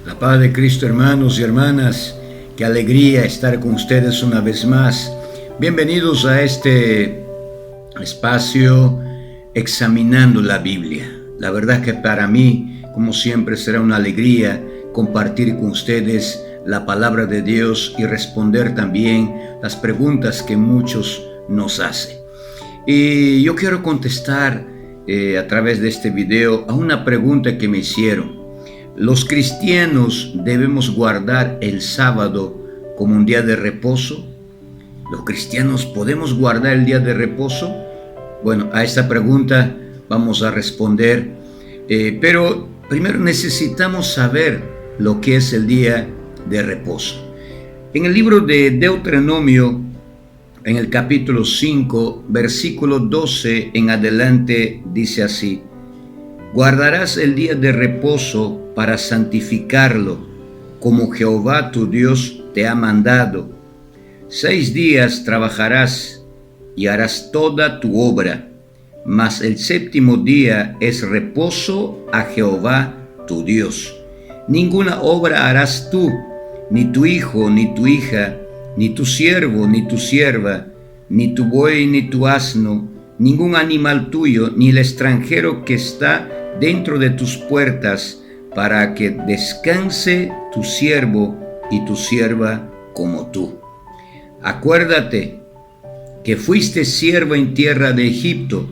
La paz de Cristo, hermanos y hermanas, qué alegría estar con ustedes una vez más. Bienvenidos a este espacio examinando la Biblia. La verdad que para mí, como siempre, será una alegría compartir con ustedes la palabra de Dios y responder también las preguntas que muchos nos hacen. Y yo quiero contestar a través de este video a una pregunta que me hicieron. ¿Los cristianos debemos guardar el sábado como un día de reposo? ¿Los cristianos podemos guardar el día de reposo? Bueno, a esta pregunta vamos a responder, pero primero necesitamos saber lo que es el día de reposo. En el libro de Deuteronomio, en el capítulo 5, versículo 12 en adelante, dice así: guardarás el día de reposo para santificarlo, como Jehová tu Dios te ha mandado. 6 días trabajarás y harás toda tu obra, mas el séptimo día es reposo a Jehová tu Dios. Ninguna obra harás tú, ni tu hijo, ni tu hija, ni tu siervo, ni tu sierva, ni tu buey, ni tu asno, ningún animal tuyo, ni el extranjero que está dentro de tus puertas, para que descanse tu siervo y tu sierva como tú. Acuérdate que fuiste siervo en tierra de Egipto,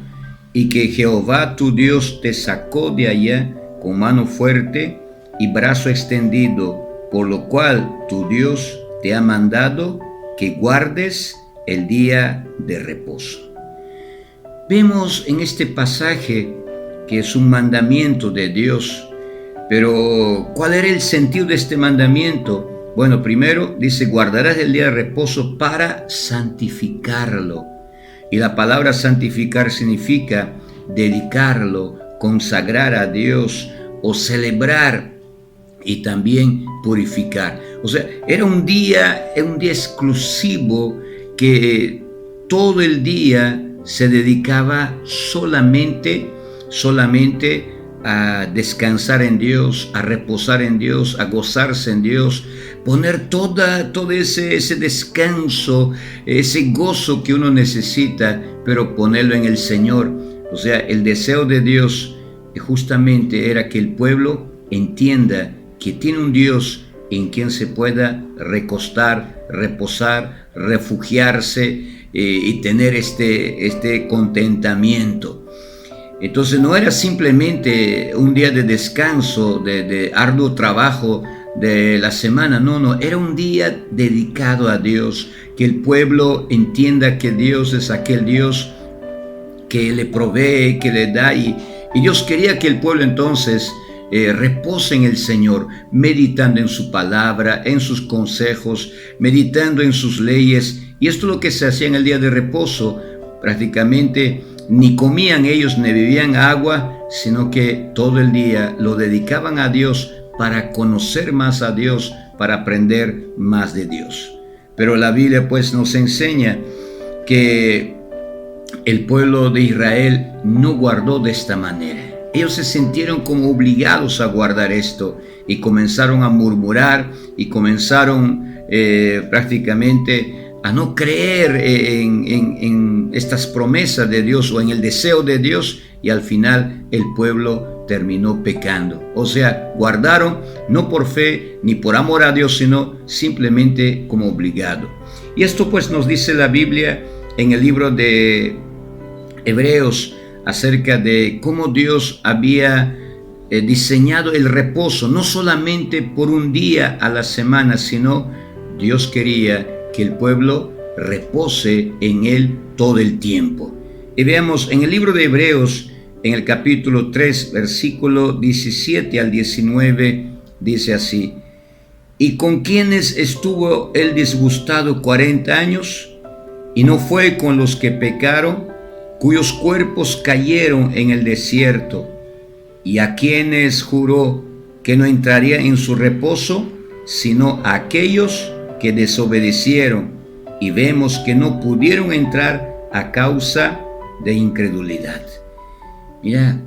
y que Jehová tu Dios te sacó de allá con mano fuerte y brazo extendido, por lo cual tu Dios te ha mandado que guardes el día de reposo. Vemos en este pasaje que es un mandamiento de Dios, pero ¿cuál era el sentido de este mandamiento? Bueno, primero dice: guardarás el día de reposo para santificarlo. Y la palabra santificar significa dedicarlo, consagrar a Dios o celebrar, y también purificar. O sea, era un día exclusivo que todo el día se dedicaba solamente a descansar en Dios, a reposar en Dios, a gozarse en Dios, poner todo ese descanso, ese gozo que uno necesita, pero ponerlo en el Señor. O sea, el deseo de Dios justamente era que el pueblo entienda que tiene un Dios en quien se pueda recostar, reposar, refugiarse y tener este contentamiento. Entonces no era simplemente un día de descanso, de arduo trabajo de la semana, no, era un día dedicado a Dios, que el pueblo entienda que Dios es aquel Dios que le provee, que le da, y Dios quería que el pueblo entonces repose en el Señor, meditando en su palabra, en sus consejos, meditando en sus leyes. Y esto es lo que se hacía en el día de reposo. Prácticamente ni comían ellos ni bebían agua, sino que todo el día lo dedicaban a Dios para conocer más a Dios, para aprender más de Dios. Pero la Biblia pues nos enseña que el pueblo de Israel no guardó de esta manera. Ellos se sintieron como obligados a guardar esto y comenzaron a murmurar y comenzaron prácticamente a no creer en estas promesas de Dios o en el deseo de Dios, y al final el pueblo terminó pecando. O sea, guardaron no por fe ni por amor a Dios, sino simplemente como obligado. Y esto pues nos dice la Biblia en el libro de Hebreos acerca de cómo Dios había diseñado el reposo, no solamente por un día a la semana, sino Dios quería que el pueblo repose en Él todo el tiempo. Y veamos en el libro de Hebreos, en el capítulo 3, versículo 17 al 19, dice así: ¿y con quiénes estuvo Él disgustado 40 años? Y no fue con los que pecaron, cuyos cuerpos cayeron en el desierto. ¿Y a quienes juró que no entraría en su reposo, sino a aquellos que desobedecieron? Y vemos que no pudieron entrar a causa de incredulidad. Mira,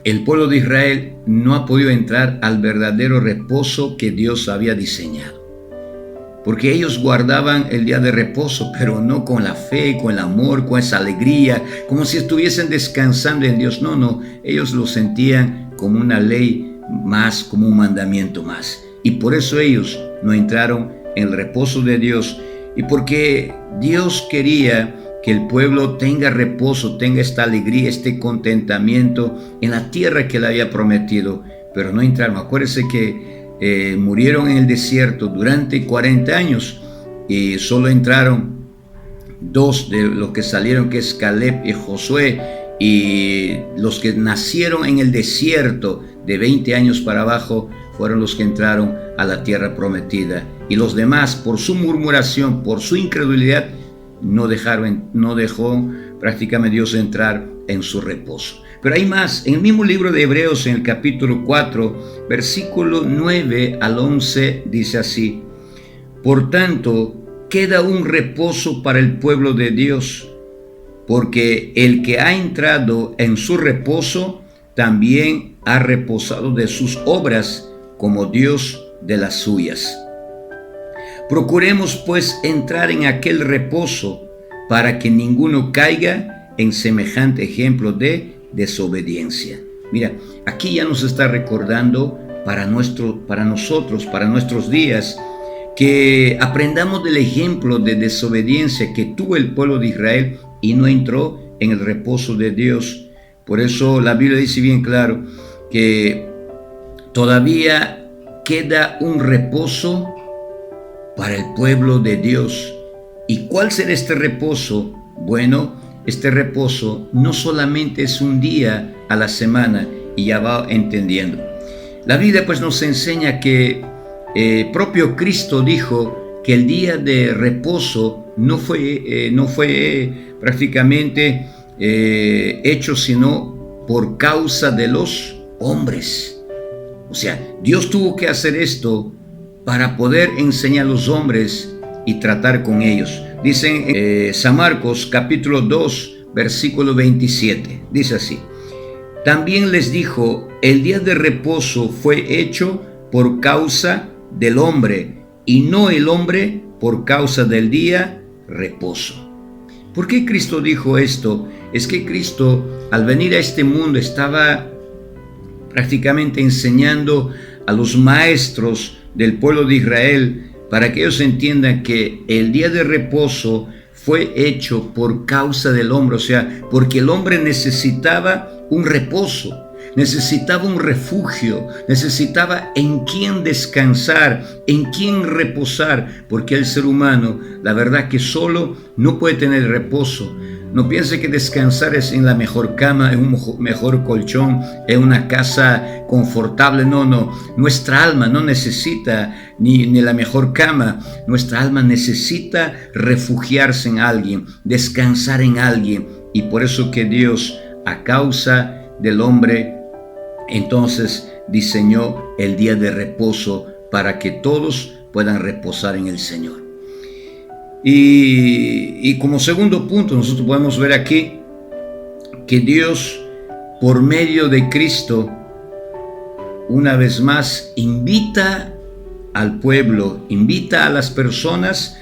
el pueblo de Israel no ha podido entrar al verdadero reposo que Dios había diseñado. Porque ellos guardaban el día de reposo, pero no con la fe, con el amor, con esa alegría, como si estuviesen descansando en Dios. No, ellos lo sentían como una ley más, como un mandamiento más. Y por eso ellos no entraron en el reposo de Dios. Y porque Dios quería que el pueblo tenga reposo, tenga esta alegría, este contentamiento en la tierra que le había prometido, pero no entraron. Acuérdense que murieron en el desierto durante 40 años y solo entraron 2 de los que salieron, que es Caleb y Josué, y los que nacieron en el desierto de 20 años para abajo fueron los que entraron a la tierra prometida, y los demás, por su murmuración, por su incredulidad, no dejó prácticamente Dios entrar en su reposo. Pero hay más. En el mismo libro de Hebreos, en el capítulo 4, versículo 9 al 11, dice así: por tanto, queda un reposo para el pueblo de Dios, porque el que ha entrado en su reposo también ha reposado de sus obras, como Dios de las suyas. Procuremos pues entrar en aquel reposo, para que ninguno caiga en semejante ejemplo de desobediencia. Mira, aquí ya nos está recordando para nosotros, para nuestros días, que aprendamos del ejemplo de desobediencia que tuvo el pueblo de Israel y no entró en el reposo de Dios. Por eso la Biblia dice bien claro que todavía queda un reposo para el pueblo de Dios. ¿Y cuál será este reposo? Bueno, este reposo no solamente es un día a la semana, y ya va entendiendo. La Biblia pues nos enseña que propio Cristo dijo que el día de reposo no fue prácticamente hecho sino por causa de los hombres. O sea, Dios tuvo que hacer esto para poder enseñar a los hombres y tratar con ellos. Dicen San Marcos capítulo 2 versículo 27, dice así: también les dijo, el día de reposo fue hecho por causa del hombre, y no el hombre por causa del día reposo. ¿Por qué Cristo dijo esto? Es que Cristo, al venir a este mundo, estaba prácticamente enseñando a los maestros del pueblo de Israel para que ellos entiendan que el día de reposo fue hecho por causa del hombre, o sea, porque el hombre necesitaba un reposo, necesitaba un refugio, necesitaba en quién descansar, en quién reposar, porque el ser humano, la verdad que solo no puede tener reposo. No piense que descansar es en la mejor cama, en un mejor colchón, en una casa confortable. No. Nuestra alma no necesita ni la mejor cama. Nuestra alma necesita refugiarse en alguien, descansar en alguien. Y por eso que Dios, a causa del hombre, entonces diseñó el día de reposo para que todos puedan reposar en el Señor. Y como segundo punto, nosotros podemos ver aquí que Dios, por medio de Cristo, una vez más invita al pueblo, invita a las personas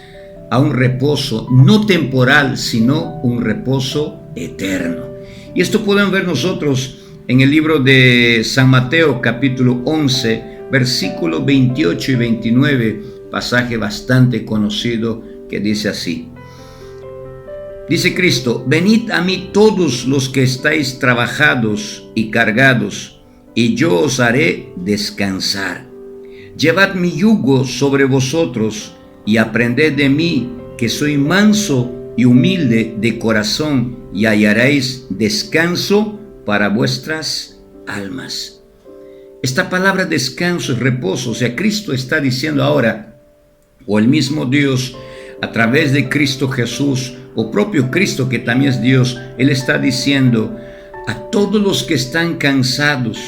a un reposo no temporal, sino un reposo eterno. Y esto pueden ver nosotros en el libro de San Mateo, capítulo 11, versículos 28 y 29, pasaje bastante conocido, que dice así: dice Cristo, venid a mí todos los que estáis trabajados y cargados, y yo os haré descansar. Llevad mi yugo sobre vosotros y aprended de mí, que soy manso y humilde de corazón, y hallaréis descanso para vuestras almas. Esta palabra descanso es reposo. O sea, Cristo está diciendo ahora, o el mismo Dios a través de Cristo Jesús, o propio Cristo que también es Dios, Él está diciendo a todos los que están cansados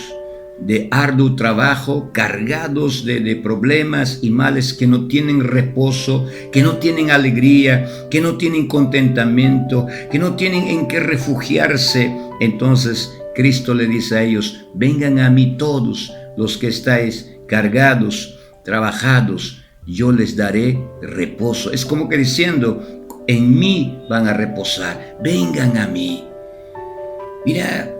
de arduo trabajo, cargados de problemas y males, que no tienen reposo, que no tienen alegría, que no tienen contentamiento, que no tienen en qué refugiarse, entonces Cristo le dice a ellos: vengan a mí todos los que estáis cargados, trabajados, yo les daré reposo. Es como que diciendo: en mí van a reposar, vengan a mí. Mira,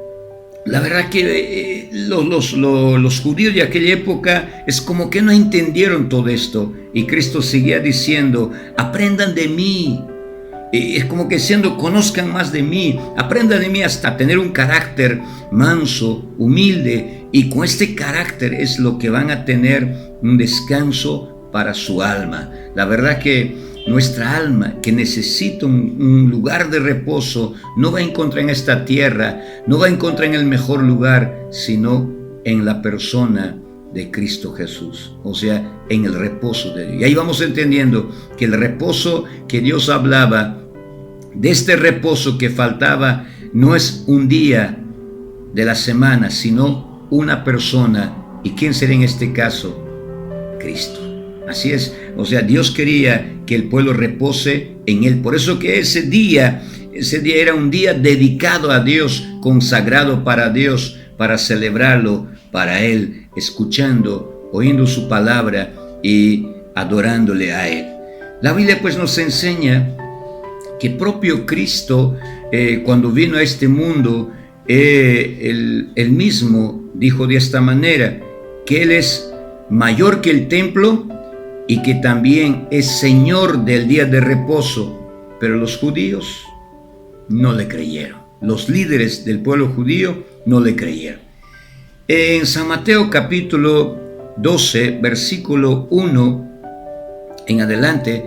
la verdad que los judíos de aquella época es como que no entendieron todo esto, y Cristo seguía diciendo: aprendan de mí. Es como que diciendo: conozcan más de mí, aprendan de mí hasta tener un carácter manso, humilde, y con este carácter es lo que van a tener un descanso para su alma. La verdad que nuestra alma, que necesita un lugar de reposo, no va a encontrar en esta tierra, no va a encontrar en el mejor lugar, sino en la persona de Cristo Jesús, o sea, en el reposo de Dios. Y ahí vamos entendiendo que el reposo que Dios hablaba, de este reposo que faltaba, no es un día de la semana, sino una persona. ¿Y quién sería en este caso? Cristo. Así es, o sea, Dios quería que el pueblo repose en Él. Por eso que ese día era un día dedicado a Dios, consagrado para Dios, para celebrarlo para Él, escuchando, oyendo su palabra y adorándole a Él. La Biblia pues nos enseña que propio Cristo, cuando vino a este mundo, él mismo dijo de esta manera, que Él es mayor que el templo y que también es Señor del día de reposo. Pero los judíos no le creyeron. Los líderes del pueblo judío no le creyeron. En San Mateo capítulo 12, versículo 1 en adelante,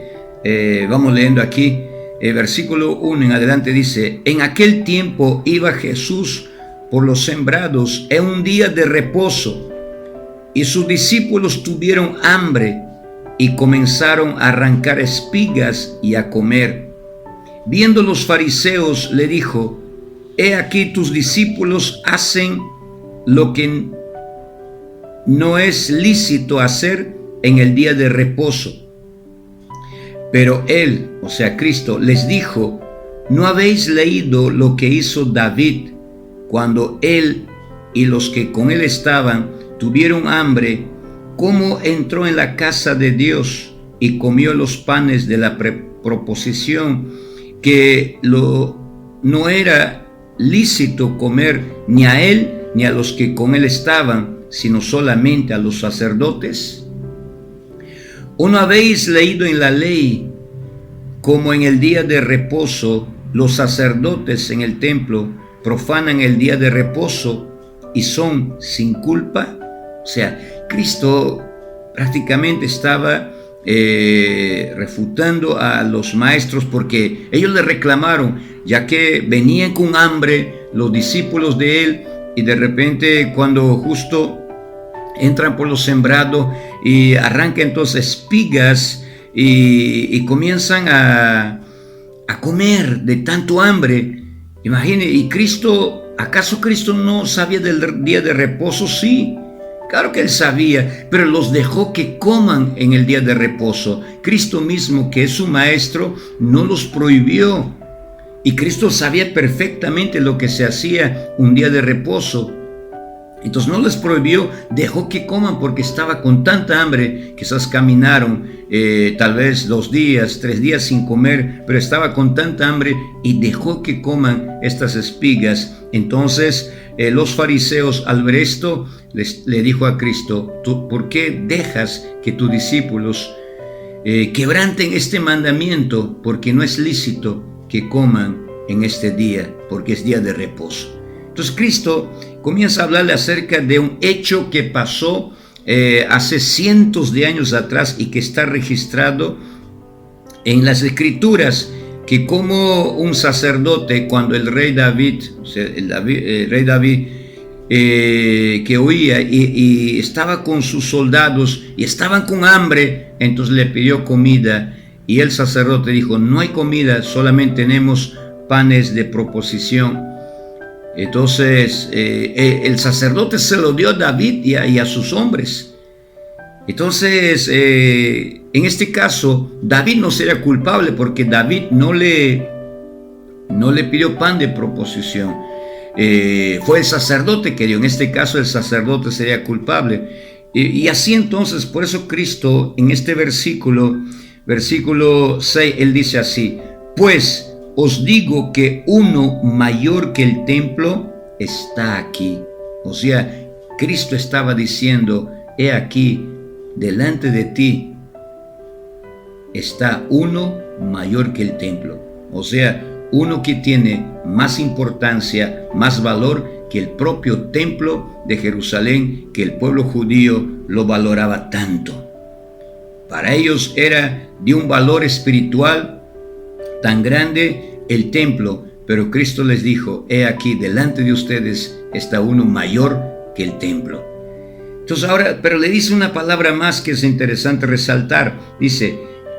vamos leyendo aquí, versículo 1 en adelante dice: en aquel tiempo iba Jesús por los sembrados en un día de reposo, y sus discípulos tuvieron hambre y comenzaron a arrancar espigas y a comer. Viendo los fariseos, le dijo: he aquí tus discípulos hacen lo que no es lícito hacer en el día de reposo. Pero él, o sea Cristo, les dijo: ¿no habéis leído lo que hizo David cuando él y los que con él estaban tuvieron hambre? Cómo entró en la casa de Dios y comió los panes de la proposición, que no era lícito comer ni a él ni a los que con él estaban, sino solamente a los sacerdotes. ¿O no habéis leído en la ley como en el día de reposo los sacerdotes en el templo profanan el día de reposo y son sin culpa? O sea, Cristo prácticamente estaba refutando a los maestros, porque ellos le reclamaron, ya que venían con hambre los discípulos de él, y de repente cuando justo entran por los sembrados y arrancan entonces espigas y comienzan a comer de tanto hambre. Imagine, y Cristo, ¿acaso Cristo no sabía del día de reposo? Sí, claro que él sabía, pero los dejó que coman en el día de reposo. Cristo mismo, que es su maestro, no los prohibió. Y Cristo sabía perfectamente lo que se hacía un día de reposo. Entonces no les prohibió, dejó que coman porque estaba con tanta hambre. Quizás caminaron tal vez 2 días, 3 días sin comer, pero estaba con tanta hambre y dejó que coman estas espigas. Entonces los fariseos, al ver esto, le dijo a Cristo: ¿por qué dejas que tus discípulos quebranten este mandamiento? Porque no es lícito que coman en este día, porque es día de reposo. Entonces Cristo comienza a hablarle acerca de un hecho que pasó hace cientos de años atrás y que está registrado en las Escrituras, que como un sacerdote, cuando el rey David, o sea, el rey David que oía y estaba con sus soldados y estaban con hambre, entonces le pidió comida, y el sacerdote dijo: no hay comida, solamente tenemos panes de proposición. Entonces el sacerdote se lo dio a David y a sus hombres. Entonces en este caso David no sería culpable, porque David no le pidió pan de proposición. fue el sacerdote que dio. En este caso el sacerdote sería culpable. Y así entonces, por eso Cristo en este versículo 6, Él dice así: pues os digo que uno mayor que el templo está aquí. O sea, Cristo estaba diciendo: he aquí, delante de ti está uno mayor que el templo. O sea, uno que tiene más importancia, más valor que el propio templo de Jerusalén, que el pueblo judío lo valoraba tanto. Para ellos era de un valor espiritual tan grande el templo, pero Cristo les dijo: he aquí, delante de ustedes está uno mayor que el templo. Entonces ahora, pero le dice una palabra más que es interesante resaltar. Dice: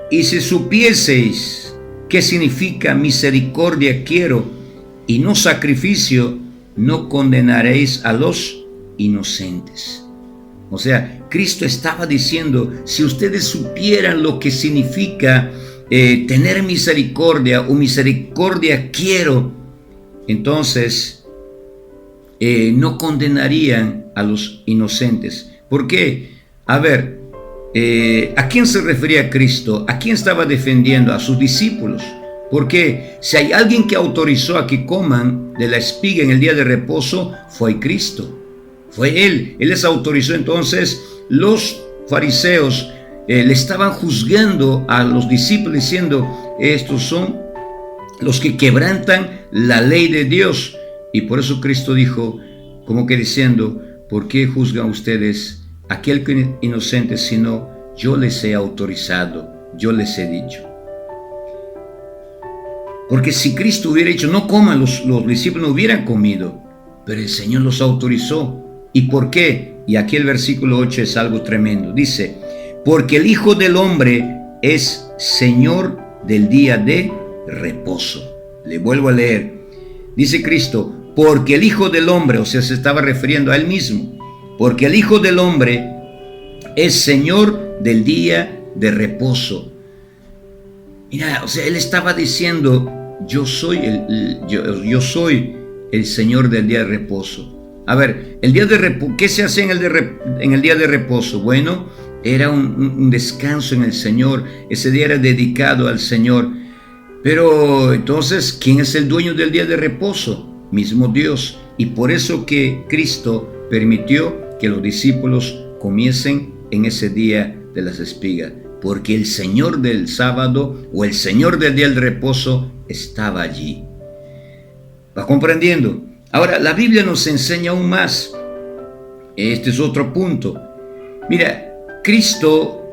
y si supieseis qué significa misericordia quiero y no sacrificio, no condenaréis a los inocentes. O sea, Cristo estaba diciendo: si ustedes supieran lo que significa tener misericordia o misericordia quiero, entonces no condenarían a los inocentes. ¿Por qué? A ver, ¿a quién se refería Cristo? ¿A quién estaba defendiendo? A sus discípulos. Porque si hay alguien que autorizó a que coman de la espiga en el día de reposo, fue Cristo. Fue Él. Él les autorizó. Entonces los fariseos le estaban juzgando a los discípulos diciendo: estos son los que quebrantan la ley de Dios. Y por eso Cristo dijo, como que diciendo: ¿por qué juzgan ustedes a aquel que es inocente, sino yo les he autorizado, yo les he dicho? Porque si Cristo hubiera dicho no coman, los discípulos no hubieran comido, pero el Señor los autorizó. ¿Y por qué? Y aquí el versículo 8 es algo tremendo. Dice: porque el Hijo del Hombre es Señor del día de reposo. Le vuelvo a leer. Dice Cristo: porque el Hijo del Hombre, o sea, se estaba refiriendo a Él mismo, porque el Hijo del Hombre es Señor del día de reposo. Mira, o sea, Él estaba diciendo: yo soy el Señor del día de reposo. A ver, el día de reposo, ¿qué se hace en el día de reposo? Bueno, era un descanso en el Señor. Ese día era dedicado al Señor. Pero entonces, ¿quién es el dueño del día de reposo? Mismo Dios. Y por eso que Cristo permitió que los discípulos comiesen en ese día de las espigas, porque el Señor del sábado o el Señor del día del reposo estaba allí. ¿Va comprendiendo? Ahora, la Biblia nos enseña aún más. Este es otro punto. Mira, Cristo,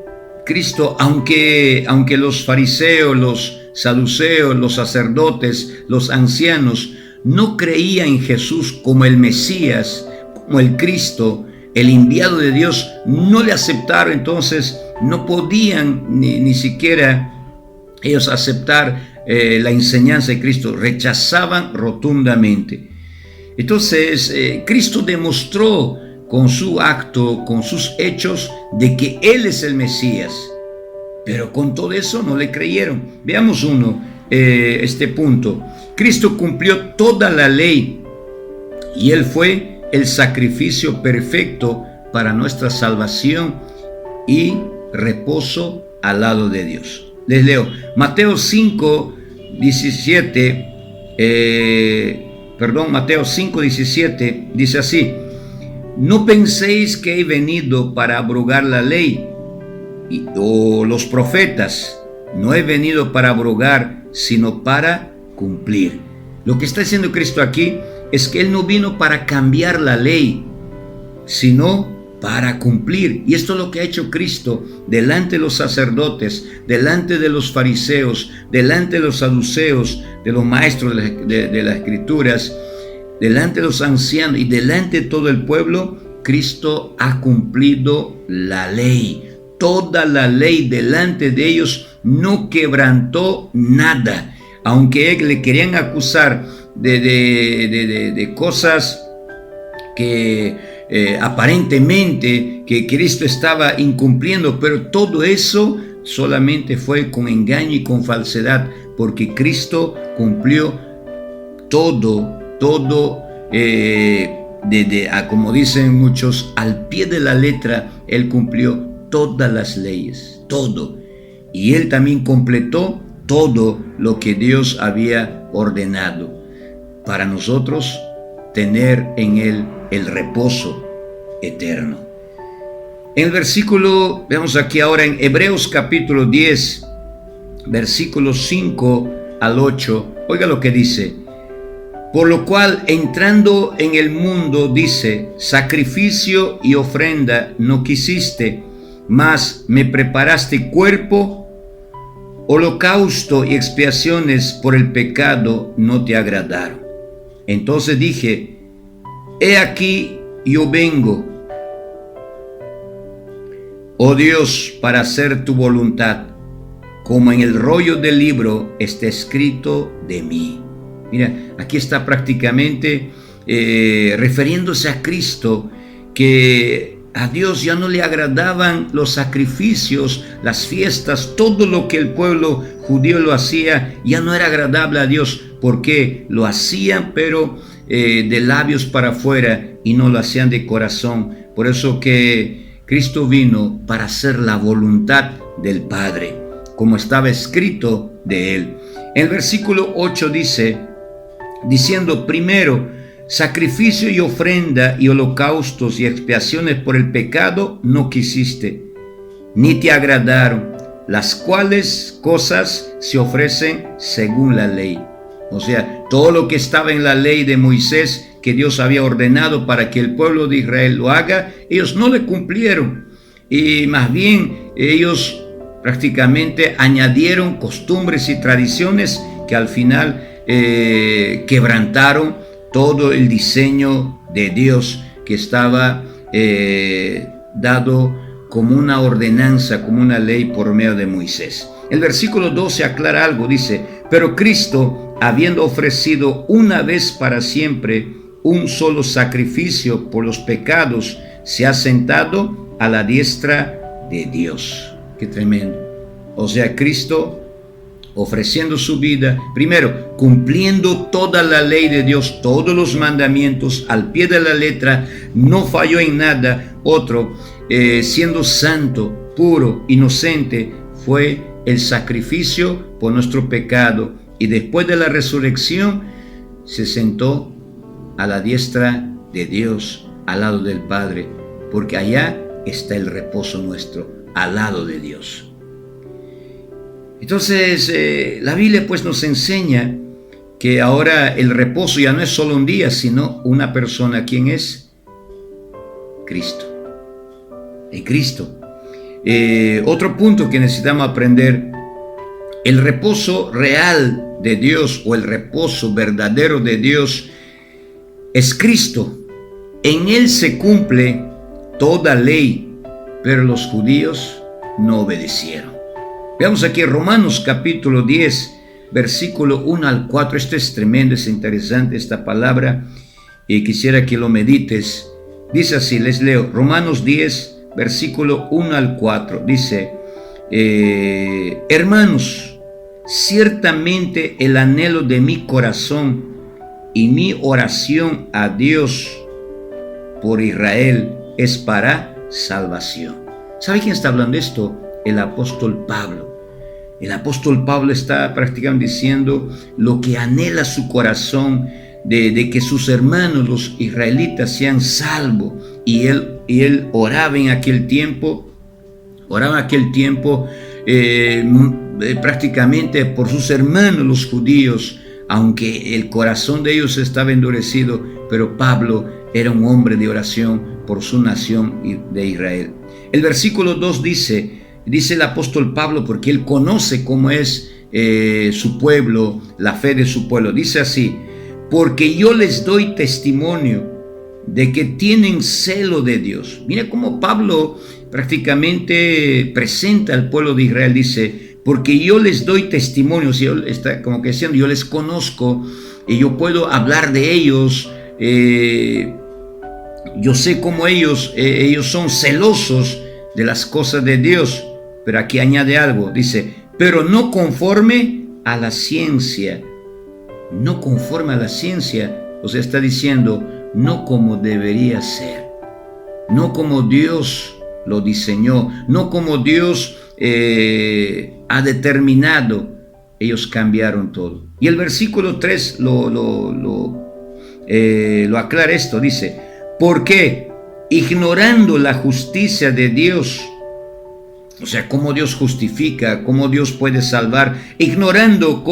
aunque los fariseos, los saduceos, los sacerdotes, los ancianos no creían en Jesús como el Mesías, como el Cristo, el enviado de Dios, no le aceptaron. Entonces no podían ni siquiera ellos aceptar la enseñanza de Cristo, rechazaban rotundamente. Entonces Cristo demostró con su acto, con sus hechos, de que Él es el Mesías, pero con todo eso no le creyeron. Veamos este punto. Cristo cumplió toda la ley y Él fue el sacrificio perfecto para nuestra salvación y reposo al lado de Dios. Les leo Mateo 5:17, dice así: no penséis que he venido para abrogar la ley o los profetas. No he venido para abrogar, sino para cumplir. Lo que está diciendo Cristo aquí es que Él no vino para cambiar la ley, sino para cumplir. Y esto es lo que ha hecho Cristo delante de los sacerdotes, delante de los fariseos, delante de los saduceos, de los maestros de las escrituras, delante de los ancianos y delante de todo el pueblo. Cristo ha cumplido la ley, toda la ley delante de ellos, no quebrantó nada. Aunque le querían acusar de cosas que aparentemente que Cristo estaba incumpliendo, pero todo eso solamente fue con engaño y con falsedad, porque Cristo cumplió todo como dicen muchos, al pie de la letra, Él cumplió todas las leyes, todo. Y Él también completó todo lo que Dios había ordenado para nosotros tener en Él el reposo eterno. En el versículo, veamos aquí ahora en Hebreos capítulo 10, versículos 5 al 8, oiga lo que dice: por lo cual, entrando en el mundo, dice, sacrificio y ofrenda no quisiste, mas me preparaste cuerpo, holocausto y expiaciones por el pecado no te agradaron. Entonces dije, he aquí yo vengo, oh Dios, para hacer tu voluntad, como en el rollo del libro está escrito de mí. Mira, aquí está prácticamente refiriéndose a Cristo, que a Dios ya no le agradaban los sacrificios, las fiestas, todo lo que el pueblo judío lo hacía, ya no era agradable a Dios, porque lo hacían pero de labios para afuera y no lo hacían de corazón. Por eso que Cristo vino para hacer la voluntad del Padre, como estaba escrito de Él. En el versículo 8 dice, diciendo, primero, sacrificio y ofrenda y holocaustos y expiaciones por el pecado no quisiste, ni te agradaron, las cuales cosas se ofrecen según la ley. O sea, todo lo que estaba en la ley de Moisés, que Dios había ordenado para que el pueblo de Israel lo haga, ellos no le cumplieron. Y más bien ellos prácticamente añadieron costumbres y tradiciones que al final quebrantaron todo el diseño de Dios que estaba dado como una ordenanza, como una ley por medio de Moisés. El versículo 12 aclara algo, dice, pero Cristo, habiendo ofrecido una vez para siempre un solo sacrificio por los pecados, se ha sentado a la diestra de Dios. Qué tremendo. O sea, Cristo ofreciendo su vida, primero, cumpliendo toda la ley de Dios, todos los mandamientos al pie de la letra, no falló en nada. Otro, siendo santo, puro, inocente, fue el sacrificio por nuestro pecado, y después de la resurrección se sentó a la diestra de Dios, al lado del Padre, porque allá está el reposo nuestro, al lado de Dios. Entonces, la Biblia pues nos enseña que ahora el reposo ya no es solo un día, sino una persona. ¿Quién es? Cristo. En Cristo. Otro punto que necesitamos aprender, el reposo real de Dios o el reposo verdadero de Dios es Cristo. En Él se cumple toda ley, pero los judíos no obedecieron. Veamos aquí Romanos capítulo 10, versículo 1 al 4. Esto es tremendo, es interesante esta palabra y quisiera que lo medites. Dice así, les leo, Romanos 10, versículo 1 al 4. Dice, hermanos, ciertamente el anhelo de mi corazón y mi oración a Dios por Israel es para salvación. ¿Sabe quién está hablando esto? El apóstol Pablo. El apóstol Pablo está prácticamente diciendo lo que anhela su corazón de que sus hermanos, los israelitas, sean salvos. Y él oraba en aquel tiempo, prácticamente por sus hermanos, los judíos, aunque el corazón de ellos estaba endurecido, pero Pablo era un hombre de oración por su nación de Israel. El versículo 2 dice el apóstol Pablo, porque él conoce cómo es su pueblo, la fe de su pueblo. Dice así, porque yo les doy testimonio de que tienen celo de Dios. Mira cómo Pablo prácticamente presenta al pueblo de Israel. Dice, porque yo les doy testimonio, si él está como que diciendo, yo les conozco y yo puedo hablar de ellos. Yo sé cómo ellos son celosos de las cosas de Dios. Pero aquí añade algo, dice, pero no conforme a la ciencia. No conforme a la ciencia. O sea, está diciendo, no como debería ser, no como Dios lo diseñó, no como Dios ha determinado. Ellos cambiaron todo. Y el versículo 3 lo aclara esto, dice, ¿por qué? Ignorando la justicia de Dios, o sea, cómo Dios justifica, cómo Dios puede salvar, ignorando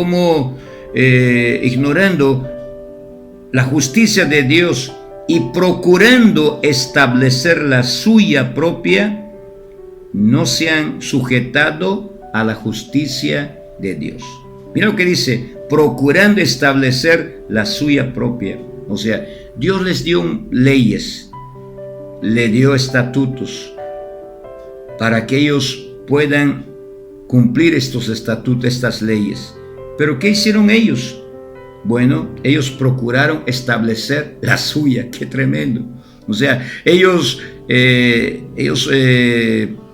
la justicia de Dios y procurando establecer la suya propia, no se han sujetado a la justicia de Dios. Mira lo que dice, procurando establecer la suya propia. O sea, Dios les dio leyes, le dio estatutos para que ellos puedan cumplir estos estatutos, estas leyes. Pero ¿qué hicieron ellos? Bueno, ellos procuraron establecer la suya. ¡Qué tremendo! O sea,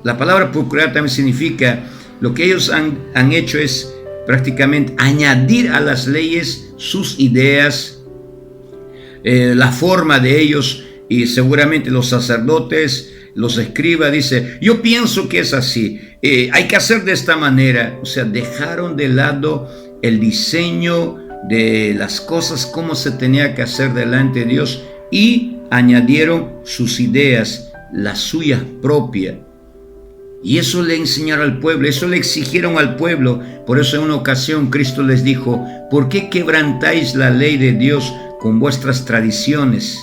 la palabra procurar también significa, lo que ellos han hecho es prácticamente añadir a las leyes sus ideas, la forma de ellos, y seguramente los sacerdotes, los escribas, dice, yo pienso que es así, hay que hacer de esta manera. O sea, dejaron de lado el diseño de las cosas, cómo se tenía que hacer delante de Dios, y añadieron sus ideas, la suya propia. Y eso le enseñaron al pueblo, eso le exigieron al pueblo. Por eso en una ocasión Cristo les dijo, ¿por qué quebrantáis la ley de Dios con vuestras tradiciones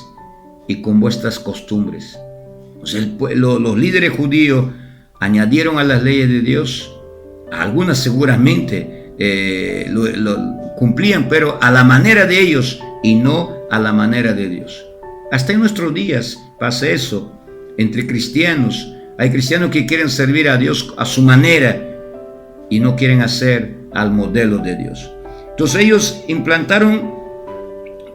y con vuestras costumbres? O sea, los líderes judíos añadieron a las leyes de Dios, algunas seguramente lo cumplían, pero a la manera de ellos y no a la manera de Dios. Hasta en nuestros días pasa eso entre cristianos. Hay cristianos que quieren servir a Dios a su manera y no quieren hacer al modelo de Dios. Entonces ellos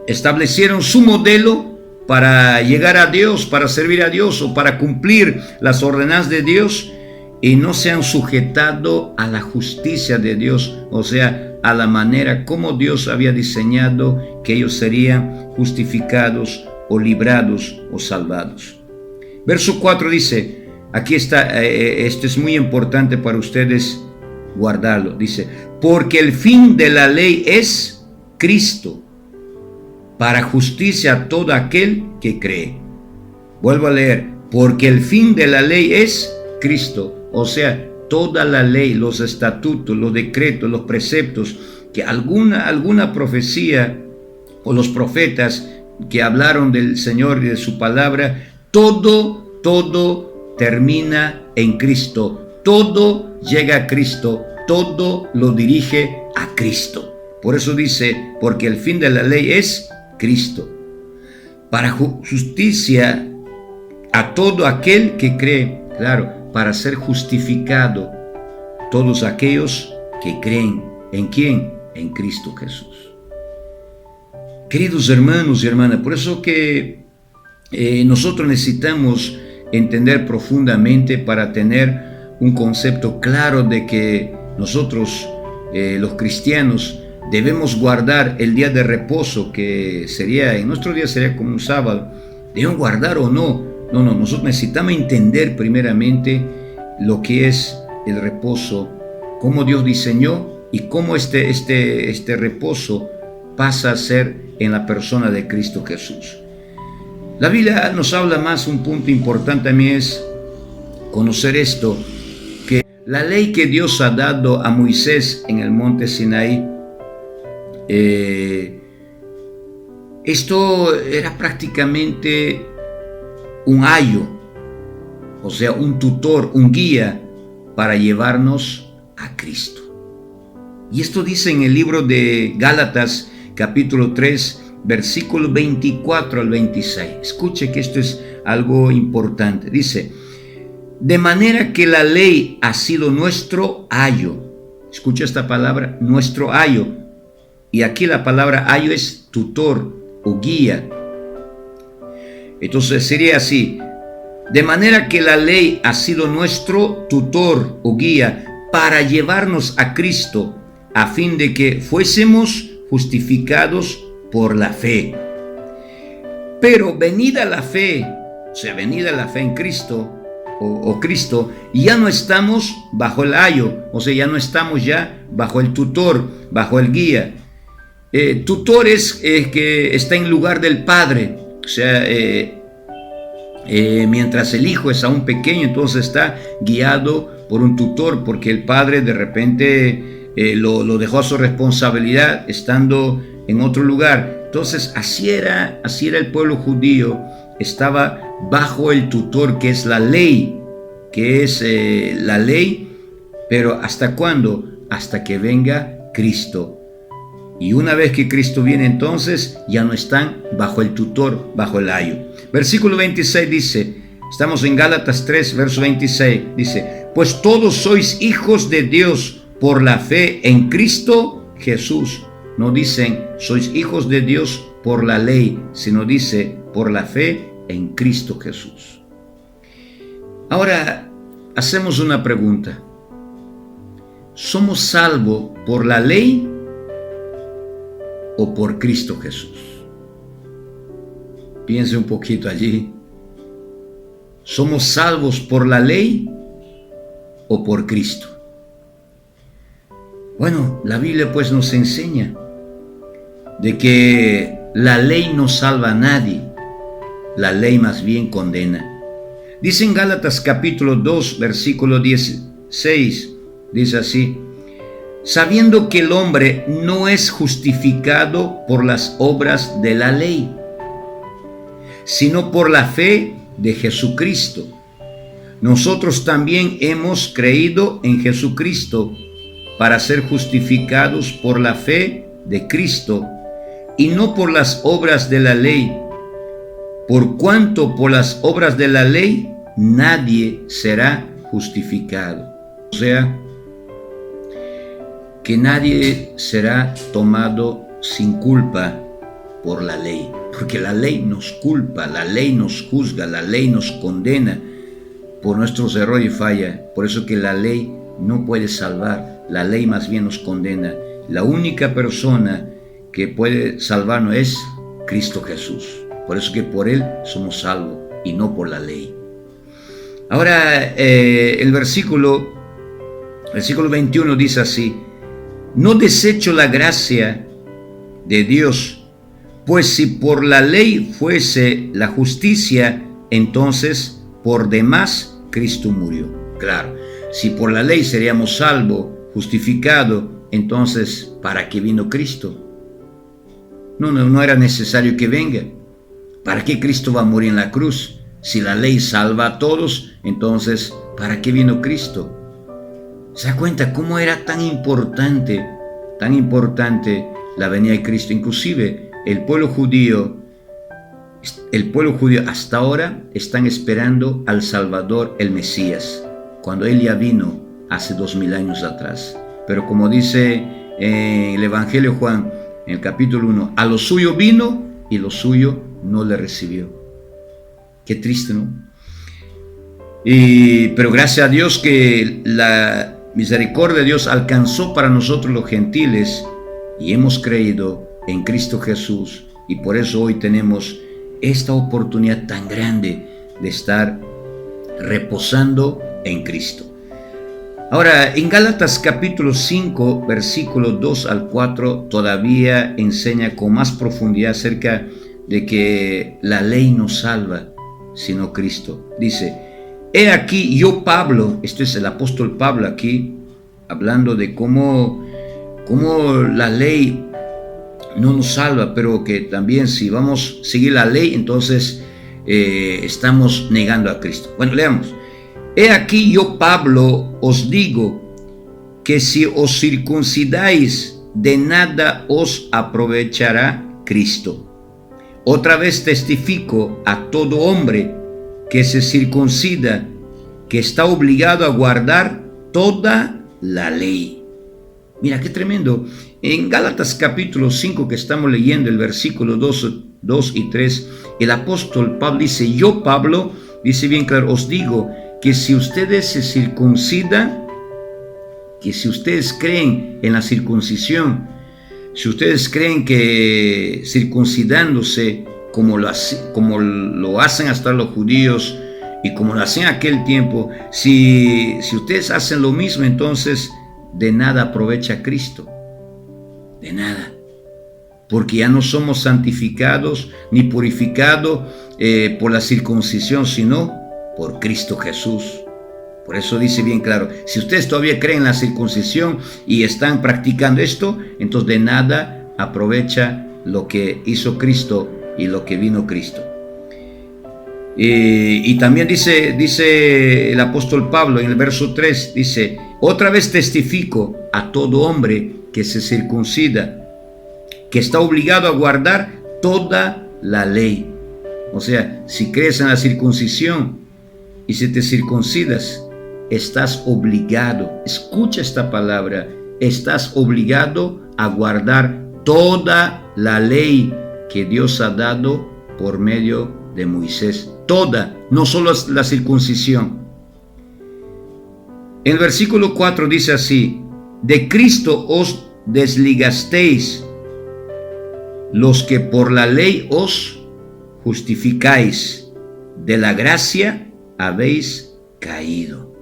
establecieron su modelo para llegar a Dios, para servir a Dios o para cumplir las ordenanzas de Dios, y no se han sujetado a la justicia de Dios, o sea, a la manera como Dios había diseñado que ellos serían justificados o librados o salvados. Verso 4 dice, aquí está, esto es muy importante para ustedes guardarlo, dice, porque el fin de la ley es Cristo, para justicia a todo aquel que cree. Vuelvo a leer, porque el fin de la ley es Cristo, o sea, toda la ley, los estatutos, los decretos, los preceptos, que alguna profecía o los profetas que hablaron del Señor y de su palabra, todo termina en Cristo, todo llega a Cristo, todo lo dirige a Cristo. Por eso dice, porque el fin de la ley es Cristo, para justicia a todo aquel que cree, claro, para ser justificado todos aquellos que creen. ¿En quién? En Cristo Jesús. Queridos hermanos y hermanas, por eso que nosotros necesitamos entender profundamente para tener un concepto claro de que nosotros, los cristianos, debemos guardar el día de reposo, que sería, en nuestro día sería como un sábado. ¿Debemos guardar o no? No, nosotros necesitamos entender primeramente lo que es el reposo, cómo Dios diseñó y cómo este reposo pasa a ser en la persona de Cristo Jesús. La Biblia nos habla más, un punto importante también es conocer esto, que la ley que Dios ha dado a Moisés en el monte Sinaí, esto era prácticamente un ayo, o sea, un tutor, un guía para llevarnos a Cristo. Y esto dice en el libro de Gálatas, capítulo 3, versículo 24 al 26. Escuche que esto es algo importante. Dice, de manera que la ley ha sido nuestro ayo. Escucha esta palabra, nuestro ayo. Y aquí la palabra ayo es tutor o guía. Entonces sería así, de manera que la ley ha sido nuestro tutor o guía para llevarnos a Cristo, a fin de que fuésemos justificados por la fe. pero venida la fe, o sea, venida la fe en Cristo, o Cristo, ya no estamos bajo el ayo, o sea, ya no estamos ya bajo el tutor, bajo el guía. Tutor es que está en lugar del padre, o sea, mientras el hijo es aún pequeño, entonces está guiado por un tutor, porque el padre de repente lo dejó a su responsabilidad estando en otro lugar. Entonces así era el pueblo judío, estaba bajo el tutor, que es la ley, pero ¿hasta cuándo? Hasta que venga Cristo. Y una vez que Cristo viene, entonces ya no están bajo el tutor, bajo el ayo. Versículo 26 dice, estamos en Gálatas 3, verso 26, dice, pues todos sois hijos de Dios por la fe en Cristo Jesús. No dicen, sois hijos de Dios por la ley, sino dice, por la fe en Cristo Jesús. Ahora, hacemos una pregunta. ¿Somos salvos por la ley o por Cristo Jesús? Piense un poquito allí. ¿Somos salvos por la ley o por Cristo? Bueno, la Biblia pues nos enseña de que la ley no salva a nadie, la ley más bien condena. Dice en Gálatas capítulo 2, versículo 16, dice así, sabiendo que el hombre no es justificado por las obras de la ley, sino por la fe de Jesucristo. Nosotros también hemos creído en Jesucristo para ser justificados por la fe de Cristo y no por las obras de la ley, por cuanto por las obras de la ley nadie será justificado. O sea, que nadie será tomado sin culpa por la ley, porque la ley nos culpa, la ley nos juzga, la ley nos condena por nuestros errores y fallas. Por eso que la ley no puede salvar, la ley más bien nos condena. La única persona que puede salvarnos es Cristo Jesús. Por eso que por Él somos salvos y no por la ley. Ahora el versículo 21 dice así, no desecho la gracia de Dios, pues si por la ley fuese la justicia, entonces por demás Cristo murió. Claro, si por la ley seríamos salvos, justificados, entonces ¿para qué vino Cristo? No era necesario que venga. ¿Para qué Cristo va a morir en la cruz? Si la ley salva a todos, entonces ¿para qué vino Cristo? ¿Se da cuenta cómo era tan importante la venida de Cristo? Inclusive el pueblo judío hasta ahora están esperando al Salvador, el Mesías, cuando Él ya vino hace 2000 años atrás. Pero como dice en el Evangelio de Juan, en el capítulo 1, a lo suyo vino y lo suyo no le recibió. Qué triste, ¿no? Pero gracias a Dios que la misericordia de Dios alcanzó para nosotros los gentiles y hemos creído en Cristo Jesús, y por eso hoy tenemos esta oportunidad tan grande de estar reposando en Cristo. Ahora, en Gálatas capítulo 5, versículos 2 al 4, todavía enseña con más profundidad acerca de que la ley no salva, sino Cristo. Dice, he aquí yo Pablo, este es el apóstol Pablo aquí, hablando de cómo la ley no nos salva, pero que también si vamos a seguir la ley, entonces estamos negando a Cristo. Bueno, leamos. He aquí yo Pablo os digo que si os circuncidáis, de nada os aprovechará Cristo. Otra vez testifico a todo hombre que se circuncida, que está obligado a guardar toda la ley. Mira qué tremendo. En Gálatas capítulo 5 que estamos leyendo, el versículo 2 y 3, el apóstol Pablo dice, yo Pablo, dice bien claro, os digo que si ustedes se circuncidan, que si ustedes creen en la circuncisión, si ustedes creen que circuncidándose como lo hacen hasta los judíos y como lo hacían en aquel tiempo, si ustedes hacen lo mismo, entonces de nada aprovecha Cristo. De nada. Porque ya no somos santificados ni purificados por la circuncisión, sino por Cristo Jesús. Por eso dice bien claro, si ustedes todavía creen en la circuncisión y están practicando esto, entonces de nada aprovecha lo que hizo Cristo y lo que vino Cristo. Y también dice el apóstol Pablo en el verso 3, dice: otra vez testifico a todo hombre que se circuncida, que está obligado a guardar toda la ley. O sea, si crees en la circuncisión y si te circuncidas, estás obligado, escucha esta palabra, estás obligado a guardar toda la ley que Dios ha dado por medio de Moisés. Toda, no solo la circuncisión. En el versículo 4 dice así: de Cristo os desligasteis, los que por la ley os justificáis, de la gracia habéis caído.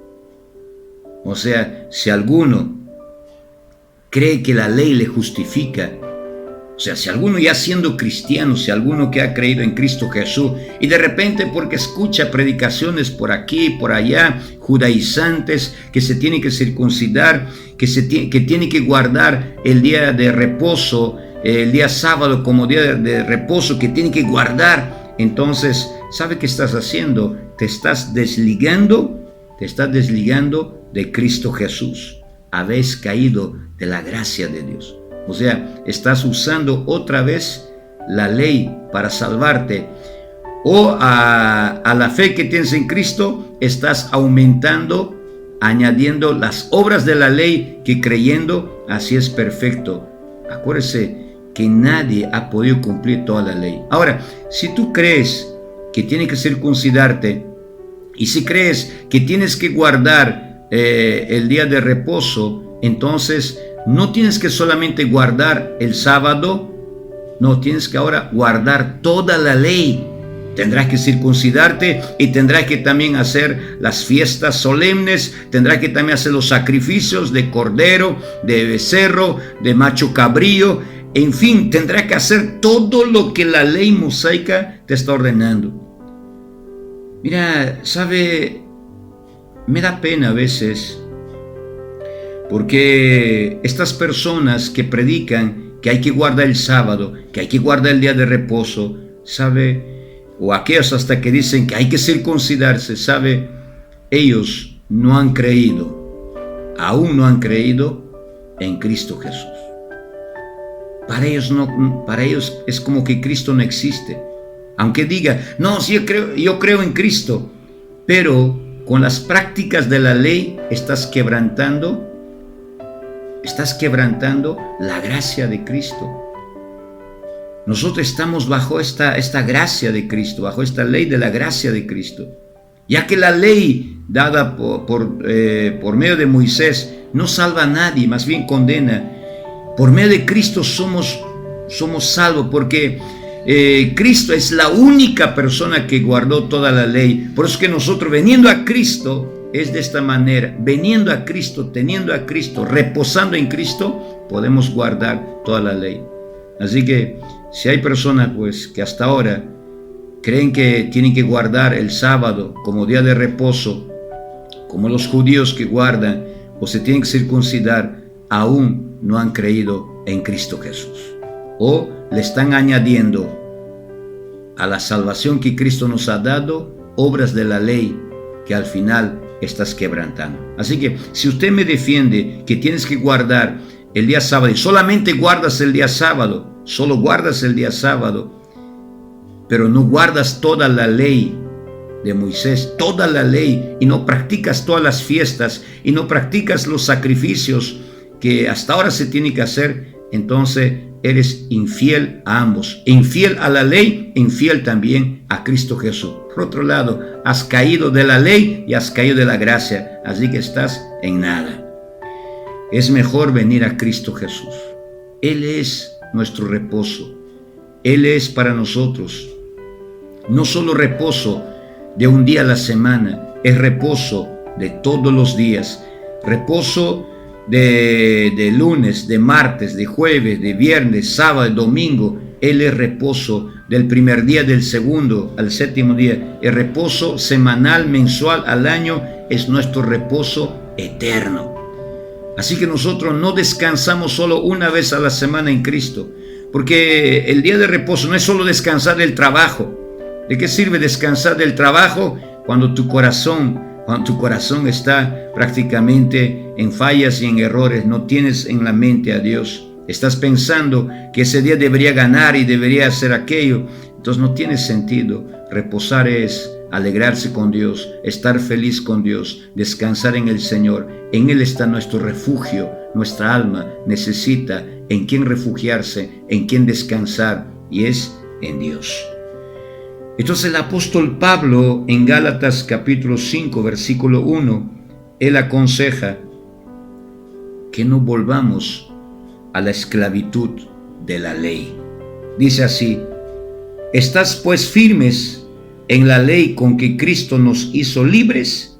O sea, si alguno cree que la ley le justifica, o sea, si alguno ya siendo cristiano, si alguno que ha creído en Cristo Jesús y de repente porque escucha predicaciones por aquí, por allá, judaizantes, que se tiene que circuncidar, que tiene que guardar el día de reposo, el día sábado como día de reposo, que tiene que guardar, entonces, ¿sabe qué estás haciendo? Te estás desligando de Cristo Jesús. Habéis caído de la gracia de Dios. O sea, estás usando otra vez la ley para salvarte. O a la fe que tienes en Cristo, estás aumentando, añadiendo las obras de la ley, que creyendo así es perfecto. Acuérdese que nadie ha podido cumplir toda la ley. Ahora, si tú crees que tienes que circuncidarte, y si crees que tienes que guardar el día de reposo, entonces no tienes que solamente guardar el sábado, no, tienes que ahora guardar toda la ley. Tendrás que circuncidarte y tendrás que también hacer las fiestas solemnes, tendrás que también hacer los sacrificios de cordero, de becerro, de macho cabrío, en fin, tendrás que hacer todo lo que la ley mosaica te está ordenando. Mira, ¿sabe? Me da pena a veces, porque estas personas que predican que hay que guardar el sábado, que hay que guardar el día de reposo, ¿sabe? O aquellos hasta que dicen que hay que circuncidarse, ¿sabe? Ellos no han creído, aún no han creído en Cristo Jesús. Para ellos es como que Cristo no existe. Aunque diga, no, sí, yo creo en Cristo, pero con las prácticas de la ley estás quebrantando la gracia de Cristo. Nosotros estamos bajo esta gracia de Cristo, bajo esta ley de la gracia de Cristo. Ya que la ley dada por medio de Moisés no salva a nadie, más bien condena. Por medio de Cristo somos salvos, porque Cristo es la única persona que guardó toda la ley. Por eso que nosotros, veniendo a Cristo, es de esta manera, veniendo a Cristo, teniendo a Cristo, reposando en Cristo, podemos guardar toda la ley. Así que si hay personas pues que hasta ahora creen que tienen que guardar el sábado como día de reposo, como los judíos que guardan, o se tienen que circuncidar, aún no han creído en Cristo Jesús, o le están añadiendo a la salvación que Cristo nos ha dado obras de la ley que al final estás quebrantando. Así que si usted me defiende que tienes que guardar el día sábado y solamente guardas el día sábado, solo guardas el día sábado, pero no guardas toda la ley de Moisés, toda la ley, y no practicas todas las fiestas y no practicas los sacrificios que hasta ahora se tiene que hacer, entonces eres infiel a ambos, infiel a la ley, infiel también a Cristo Jesús. Por otro lado, has caído de la ley y has caído de la gracia, así que estás en nada. Es mejor venir a Cristo Jesús. Él es nuestro reposo. Él es para nosotros No solo reposo de un día a la semana, es reposo de todos los días. Reposo de lunes, de martes, de jueves, de viernes, sábado, domingo. Él es reposo del primer día, del segundo al séptimo día. El reposo semanal, mensual, al año es nuestro reposo eterno. Así que nosotros no descansamos solo una vez a la semana en Cristo, porque el día de reposo no es solo descansar del trabajo. ¿De qué sirve descansar del trabajo cuando tu corazón está prácticamente en fallas y en errores? No tienes en la mente a Dios. Estás pensando que ese día debería ganar y debería hacer aquello. Entonces no tiene sentido. Reposar es alegrarse con Dios, estar feliz con Dios, descansar en el Señor. En Él está nuestro refugio. Nuestra alma necesita en quién refugiarse, en quién descansar, y es en Dios. Entonces el apóstol Pablo en Gálatas capítulo 5 versículo 1, él aconseja que no volvamos a la esclavitud de la ley. Dice así: ¿estás pues firmes en la ley con que Cristo nos hizo libres?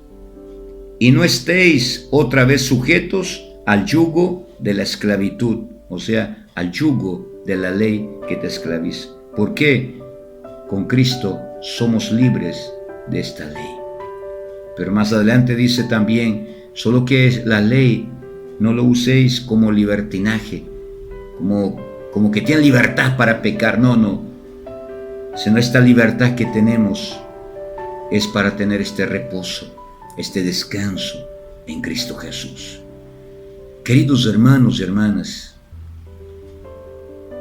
Y no estéis otra vez sujetos al yugo de la esclavitud, o sea, al yugo de la ley que te esclaviza. ¿Por qué? Con Cristo somos libres de esta ley. Pero más adelante dice también, solo que la ley no lo uséis como libertinaje, como que tienen libertad para pecar. No. Sino esta libertad que tenemos es para tener este reposo, este descanso en Cristo Jesús. Queridos hermanos y hermanas,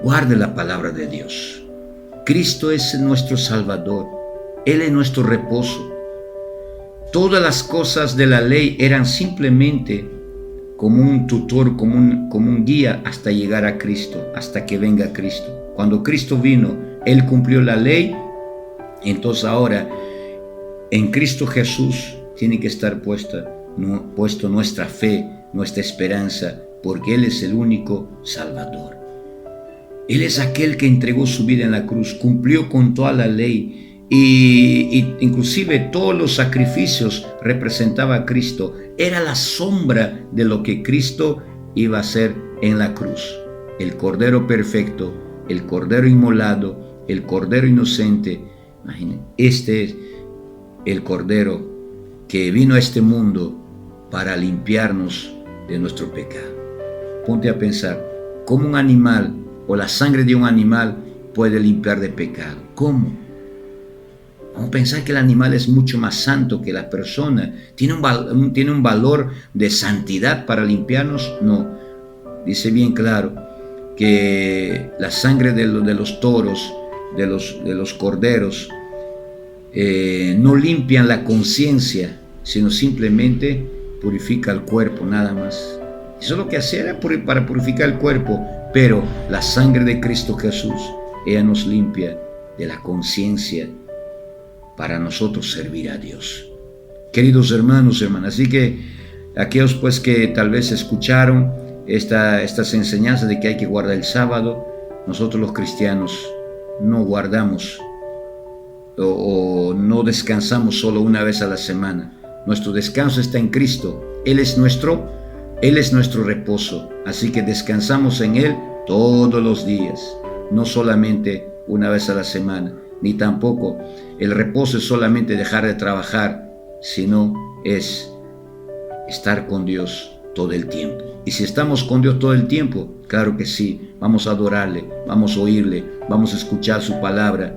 guarde la palabra de Dios. Cristo es nuestro Salvador. Él es nuestro reposo. Todas las cosas de la ley eran simplemente como un tutor, como un guía hasta llegar a Cristo, hasta que venga Cristo. Cuando Cristo vino, Él cumplió la ley. Entonces ahora en Cristo Jesús tiene que estar puesto nuestra fe, nuestra esperanza, porque Él es el único Salvador. Él es aquel que entregó su vida en la cruz, cumplió con toda la ley y inclusive todos los sacrificios representaba a Cristo. Era la sombra de lo que Cristo iba a hacer en la cruz. El Cordero perfecto, el Cordero inmolado, el Cordero inocente. Imaginen, este es el Cordero que vino a este mundo para limpiarnos de nuestro pecado. Ponte a pensar, ¿cómo un animal o la sangre de un animal puede limpiar de pecado? ¿Cómo? Vamos a pensar que el animal es mucho más santo que la persona. ¿Tiene un valor de santidad para limpiarnos? No. Dice bien claro que la sangre de los toros, de los corderos, no limpian la conciencia, sino simplemente purifica el cuerpo, nada más. Eso es lo que hacía, era para purificar el cuerpo. Pero la sangre de Cristo Jesús, ella nos limpia de la conciencia para nosotros servir a Dios. Queridos hermanos y hermanas, así que aquellos pues que tal vez escucharon estas enseñanzas de que hay que guardar el sábado, nosotros los cristianos no guardamos o no descansamos solo una vez a la semana. Nuestro descanso está en Cristo. Él es nuestro reposo, así que descansamos en Él todos los días, no solamente una vez a la semana, ni tampoco el reposo es solamente dejar de trabajar, sino es estar con Dios todo el tiempo. Y si estamos con Dios todo el tiempo, claro que sí, vamos a adorarle, vamos a oírle, vamos a escuchar su palabra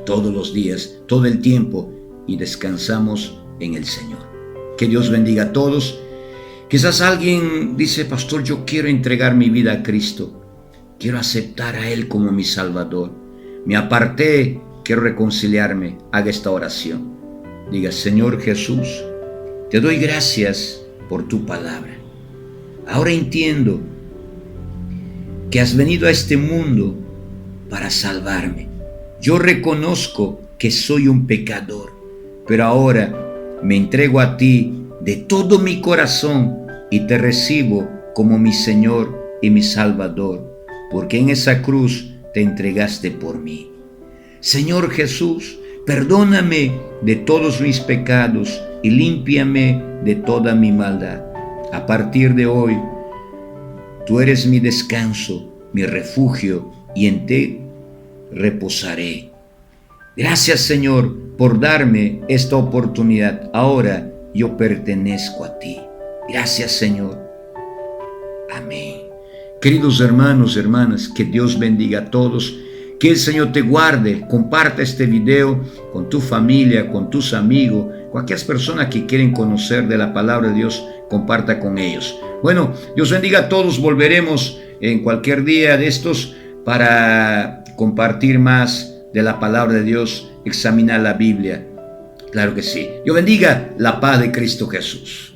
todos los días, todo el tiempo, y descansamos en el Señor. Que Dios bendiga a todos. Quizás alguien dice, pastor, yo quiero entregar mi vida a Cristo. Quiero aceptar a Él como mi Salvador. Me aparté, quiero reconciliarme. Haga esta oración. Diga, Señor Jesús, te doy gracias por tu palabra. Ahora entiendo que has venido a este mundo para salvarme. Yo reconozco que soy un pecador, pero ahora me entrego a ti de todo mi corazón y te recibo como mi Señor y mi Salvador, porque en esa cruz te entregaste por mí. Señor Jesús, perdóname de todos mis pecados y límpiame de toda mi maldad. A partir de hoy, tú eres mi descanso, mi refugio, y en ti reposaré. Gracias, Señor, por darme esta oportunidad. Ahora yo pertenezco a ti. Gracias, Señor. Amén. Queridos hermanos, hermanas, que Dios bendiga a todos. Que el Señor te guarde. Comparta este video con tu familia, con tus amigos, cualquier persona que quieren conocer de la palabra de Dios, comparta con ellos. Bueno, Dios bendiga a todos. Volveremos en cualquier día de estos para compartir más de la palabra de Dios, examinar la Biblia. Claro que sí. Dios bendiga. La paz de Cristo Jesús.